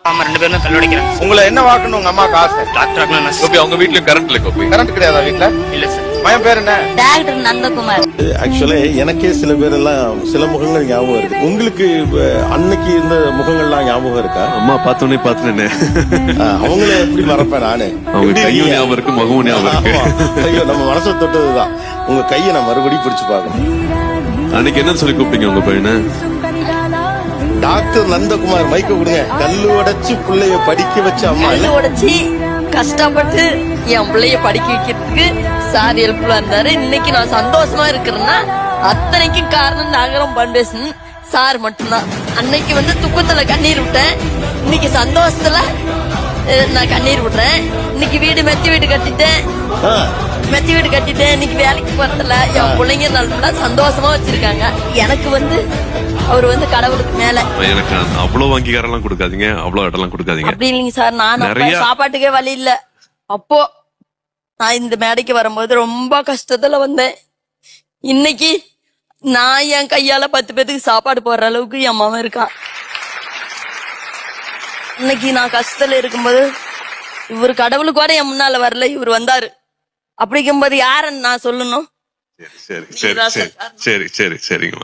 ஆமா, 2 பேரும் கல் உடைக்கிறாங்க. உங்களை என்ன வாக்கணும் உங்க அம்மாக்கு ஆசை? டாக்டர் ஆகணும் ஆசை. கோபி அவங்க வீட்லயும் கரண்ட் இல்ல கோபி. கரண்ட் கிடையாதா வீட்டுல? இல்ல சார். மயம் பேர் என்ன? டாக்டர் நந்தகுமார். ஆக்சுவலி எனக்கே சில பேர் எல்லாம் சில முகங்கள் ஞாபகம் இருக்கு. உங்களுக்கு அன்னைக்கு இருந்த முகங்கள்லாம் ஞாபகம் இருக்கா? அம்மா பார்த்தோன்னே பாத்துனே அவங்கள எப்படி மறப்பேன் நானு? அவங்க கையும் ஞாபகம் இருக்கு, முகமும் ஞாபகம் இருக்கு. ஐயோ, நம்ம மனசை தொட்டதுதான். உங்க கையை நான் மறுபடியும் பிடிச்சு பார்க்கணும். அன்னைக்கு என்ன சொல்லி கூப்பிட்டீங்க உங்க பையனை? டாக்டர் நந்தகுமார். மைக்க கொடுங்க. கல்லு உடைச்சு பிள்ளைய படிக்க வச்ச அம்மா இல்ல? கல்லு உடைச்சி கஷ்டப்பட்டு என் பிள்ளைய படிக்க வைக்கிறதுக்கு சார் ஹெல்ப்ஃபுல்லா இருந்தாரு. இன்னைக்கு நான் சந்தோஷமா இருக்கிறேன்னா அத்தனைக்கும் காரணம் நாகரம் பண்பேசன் சார் மட்டும்தான். அன்னைக்கு துக்கத்துல கண்ணீர் விட்டேன், இன்னைக்கு சந்தோஷத்துல நான் கண்ணீர் விடுறேன். இன்னைக்கு மெத்தி வீடு கட்டிட்டேன். இன்னைக்கு வேலைக்கு போறதுல என் பிள்ளைங்க நல்லா சந்தோஷமா வச்சிருக்காங்க. எனக்கு அவர் கடவுளுக்கு மேல. எனக்கு அவ்வளவு அங்கீகாரம் கொடுக்காதீங்க, அவ்வளவு இடம்லாம் கொடுக்காதீங்க. அப்படி இல்லைங்க சார், நான் சாப்பாட்டுக்கே வழி இல்ல. அப்போ நான் இந்த மேடைக்கு வரும்போது ரொம்ப கஷ்டத்துல வந்தேன். இன்னைக்கு நான் என் கையால 10 பேருக்கு சாப்பாடு போடுற அளவுக்கு என் மாமன் இருக்கான். இன்னைக்கு நான் கஷ்டத்துல இருக்கும்போது இவர் கடவுளுக்கு கூட என் முன்னால வரல, இவர் வந்தாரு. அப்படிங்கும்போது யாருன்னு நான் சொல்லணும்? சரி சரி சரி சரி சரி சரிங்க.